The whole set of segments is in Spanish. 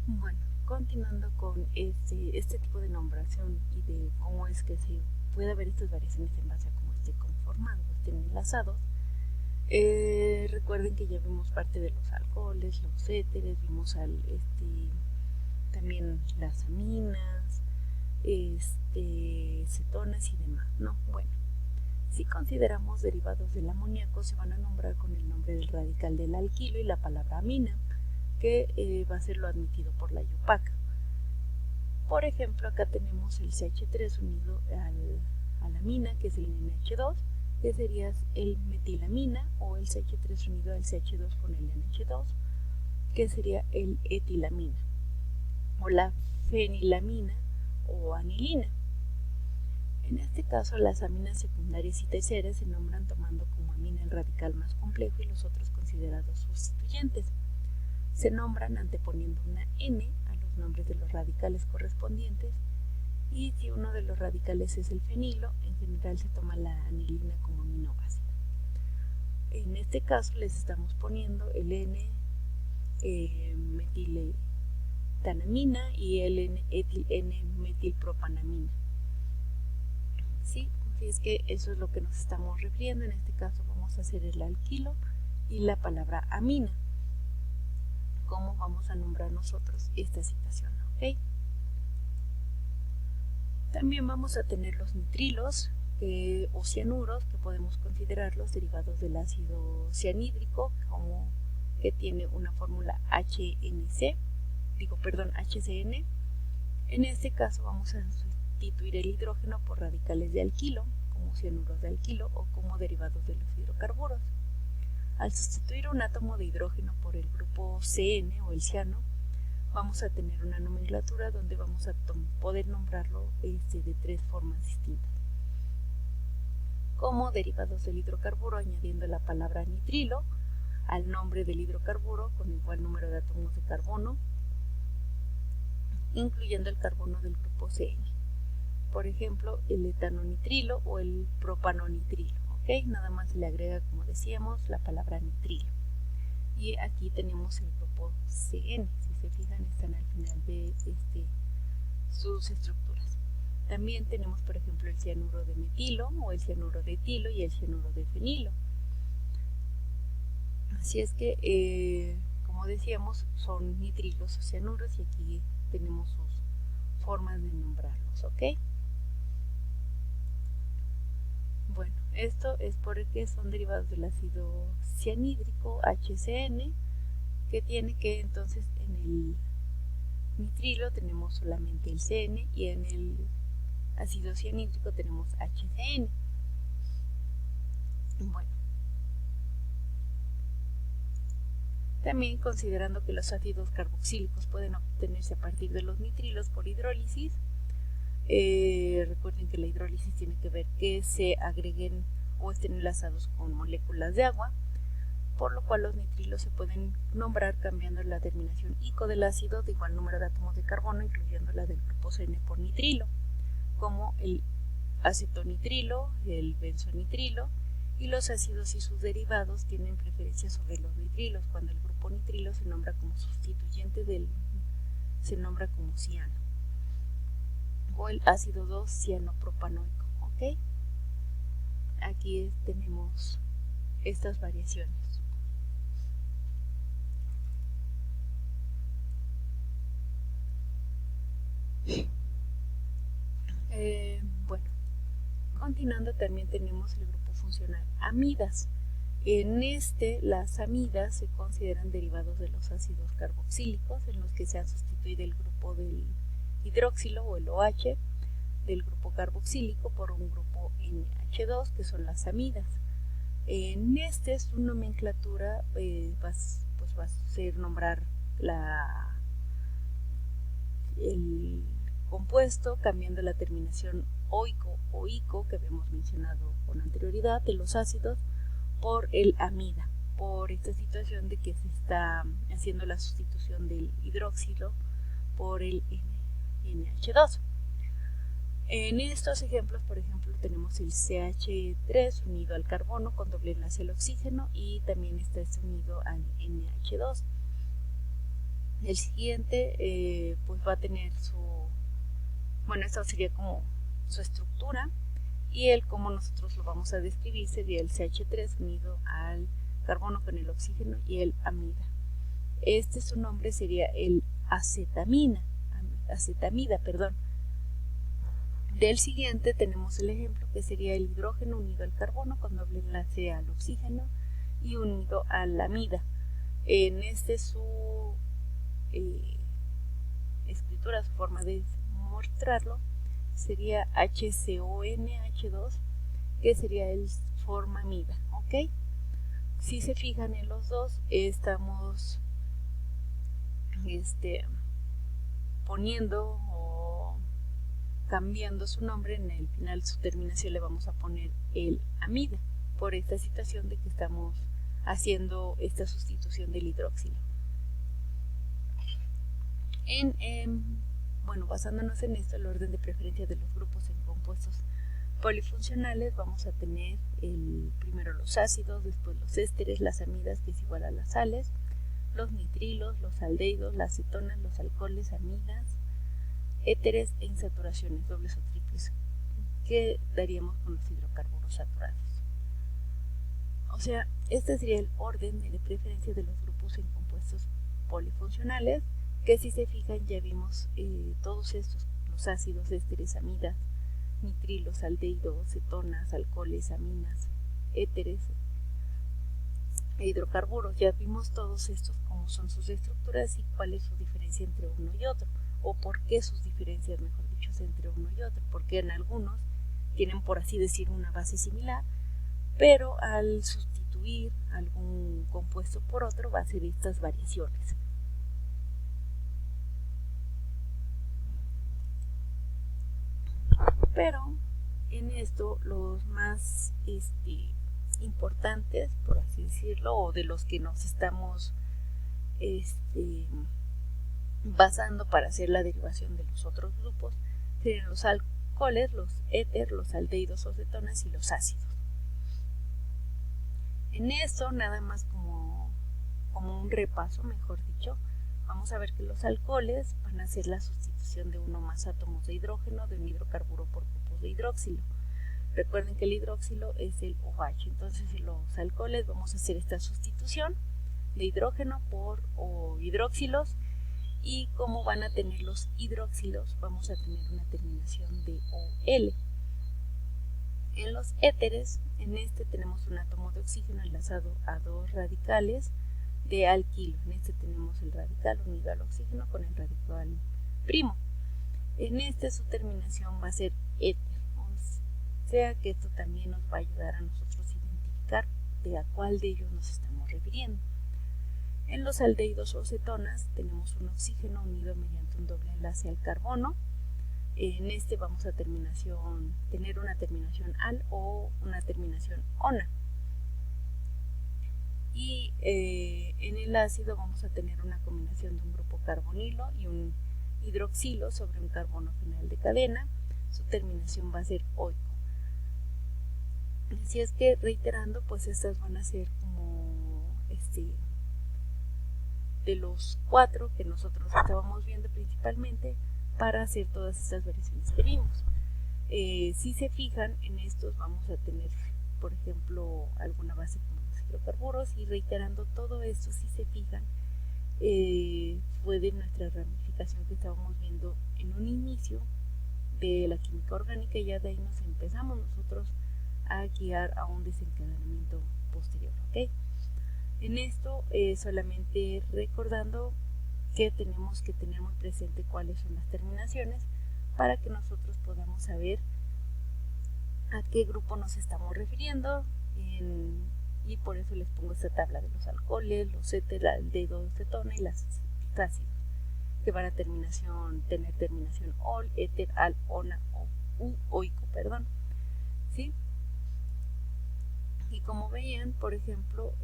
Bueno, continuando con este tipo de nombración y de cómo es que se puede haber estas variaciones en base a cómo esté conformado, estén enlazados. Recuerden que ya vimos parte de los alcoholes, los éteres, vimos también las aminas, cetonas y demás, ¿no? Bueno, si consideramos derivados del amoníaco, se van a nombrar con el nombre del radical del alquilo y la palabra amina, que va a ser lo admitido por la IUPAC. Por ejemplo, acá tenemos el CH3 unido a la amina, que es el NH2, que sería el metilamina, o el CH3 unido al CH2 con el NH2, que sería el etilamina, o la fenilamina o anilina. En este caso, las aminas secundarias y terciarias se nombran tomando como amina el radical más complejo y los otros considerados sustituyentes. Se nombran anteponiendo una N a los nombres de los radicales correspondientes, y si uno de los radicales es el fenilo, en general se toma la anilina como aminobase. En este caso les estamos poniendo el N-metiletanamina y el N-metilpropanamina. ¿Sí? Así es que eso es lo que nos estamos refiriendo. En este caso vamos a hacer el alquilo y la palabra amina. ¿Cómo vamos a nombrar nosotros esta situación? ¿Ok? También vamos a tener los nitrilos o cianuros, que podemos considerarlos derivados del ácido cianhídrico, como que tiene una fórmula HCN. En este caso vamos a sustituir el hidrógeno por radicales de alquilo, como cianuros de alquilo o como derivados de los hidrocarburos. Al sustituir un átomo de hidrógeno por el grupo CN o el ciano, vamos a tener una nomenclatura donde vamos a poder nombrarlo de tres formas distintas. Como derivados del hidrocarburo, añadiendo la palabra nitrilo al nombre del hidrocarburo con igual número de átomos de carbono, incluyendo el carbono del grupo CN. Por ejemplo, el etanonitrilo o el propanonitrilo. ¿Ok? Nada más se le agrega, como decíamos, la palabra nitrilo. Y aquí tenemos el grupo CN. Si se fijan, están al final de sus estructuras. También tenemos, por ejemplo, el cianuro de metilo o el cianuro de etilo y el cianuro de fenilo. Así es que, como decíamos, son nitrilos o cianuros, y aquí tenemos sus formas de nombrarlos, ¿ok? Bueno, esto es porque son derivados del ácido cianhídrico HCN, que tiene que entonces en el nitrilo tenemos solamente el CN y en el ácido cianhídrico tenemos HCN. Bueno, también considerando que los ácidos carboxílicos pueden obtenerse a partir de los nitrilos por hidrólisis, recuerden que la hidrólisis tiene que ver que se agreguen o estén enlazados con moléculas de agua, por lo cual los nitrilos se pueden nombrar cambiando la terminación ico del ácido de igual número de átomos de carbono, incluyendo la del grupo CN por nitrilo, como el acetonitrilo, el benzonitrilo, y los ácidos y sus derivados tienen preferencia sobre los nitrilos. Cuando el grupo nitrilo se nombra como sustituyente se nombra como ciano, o el ácido 2-cianopropanoico. ¿Ok? Aquí tenemos estas variaciones. Bueno, continuando, también tenemos el grupo funcional amidas. En las amidas se consideran derivados de los ácidos carboxílicos, en los que se ha sustituido el grupo del hidróxilo o el OH del grupo carboxílico por un grupo NH2, que son las amidas. En su nomenclatura va a ser nombrar el compuesto cambiando la terminación oico o ico, que habíamos mencionado con anterioridad, de los ácidos por el amida, por esta situación de que se está haciendo la sustitución del hidróxilo por el NH2. En estos ejemplos, por ejemplo, tenemos el CH3 unido al carbono con doble enlace al oxígeno, y también está unido al NH2. El siguiente pues va a tener esta sería como su estructura, y el cómo nosotros lo vamos a describir sería el CH3 unido al carbono con el oxígeno y el amida. Su nombre sería el acetamida. Del siguiente tenemos el ejemplo que sería el hidrógeno unido al carbono con doble enlace al oxígeno y unido a la amida. En su escritura, su forma de mostrarlo sería HCONH2, que sería el forma amida, ¿ok? Si se fijan en los dos, estamos poniendo o cambiando su nombre. En el final, su terminación le vamos a poner el amida, por esta situación de que estamos haciendo esta sustitución del hidróxilo. Basándonos en esto, el orden de preferencia de los grupos en compuestos polifuncionales, vamos a tener primero los ácidos, después los ésteres, las amidas, que es igual a las sales, los nitrilos, los aldehídos, las cetonas, los alcoholes, amidas, éteres e insaturaciones dobles o triples, que daríamos con los hidrocarburos saturados. O sea, este sería el orden de preferencia de los grupos en compuestos polifuncionales, que si se fijan ya vimos todos estos, los ácidos, ésteres, amidas, nitrilos, aldehídos, cetonas, alcoholes, aminas, éteres e hidrocarburos. Ya vimos todos estos, cómo son sus estructuras y cuál es su diferencia entre uno y otro, o por qué sus diferencias, mejor dicho, entre uno y otro, porque en algunos tienen, por así decir, una base similar, pero al sustituir algún compuesto por otro va a ser estas variaciones. Pero en esto los más importantes, por así decirlo, o de los que nos estamos basando para hacer la derivación de los otros grupos, serían los alcoholes, los éter, los aldehídos o cetonas y los ácidos. En esto, nada más como un repaso, mejor dicho, vamos a ver que los alcoholes van a hacer la sustitución de uno más átomos de hidrógeno de un hidrocarburo por grupos de hidróxilo. Recuerden que el hidróxilo es el OH, entonces en los alcoholes vamos a hacer esta sustitución de hidrógeno por hidróxilos, y como van a tener los hidróxilos, vamos a tener una terminación de OL. En los éteres, tenemos un átomo de oxígeno enlazado a dos radicales de alquilo. En tenemos el radical unido al oxígeno con el radical primo. En su terminación va a ser éter, o sea que esto también nos va a ayudar a nosotros a identificar de a cuál de ellos nos estamos refiriendo. En los aldehídos o cetonas tenemos un oxígeno unido mediante un doble enlace al carbono. En vamos a tener una terminación al o una terminación ona. Y en el ácido vamos a tener una combinación de un grupo carbonilo y un hidroxilo sobre un carbono final de cadena. Su terminación va a ser oico. Así es que, reiterando, pues estas van a ser como de los cuatro que nosotros estábamos viendo principalmente para hacer todas estas variaciones que vimos. Si se fijan, en estos vamos a tener, por ejemplo, alguna base como los hidrocarburos, y reiterando todo esto, si se fijan, fue de nuestra ramificación que estábamos viendo en un inicio de la química orgánica, y ya de ahí nos empezamos nosotros a guiar a un desencadenamiento posterior, ¿ok? En esto, solamente recordando que tenemos que tener muy presente cuáles son las terminaciones para que nosotros podamos saber a qué grupo nos estamos refiriendo, y por eso les pongo esta tabla de los alcoholes, los éter, aldehídos, cetona y las ácidos, que van a tener terminación ol, éter, al, ona o oico, perdón. ¿Sí? Y como veían, por ejemplo,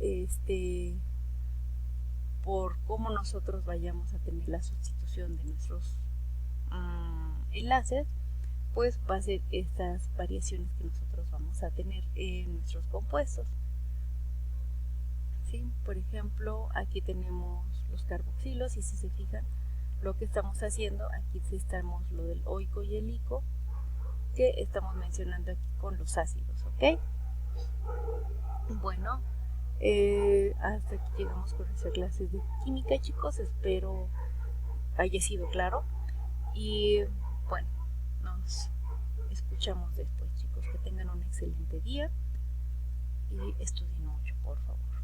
por cómo nosotros vayamos a tener la sustitución de nuestros enlaces, pues va a ser estas variaciones que nosotros vamos a tener en nuestros compuestos. ¿sí? Por ejemplo, aquí tenemos los carboxilos y si se fijan, lo que estamos haciendo, aquí estamos lo del oico y el ico, que estamos mencionando aquí con los ácidos, ¿ok? Bueno, hasta aquí llegamos con nuestras clases de química, chicos. Espero haya sido claro. Y bueno, nos escuchamos después, chicos. Que tengan un excelente día y estudien mucho, por favor.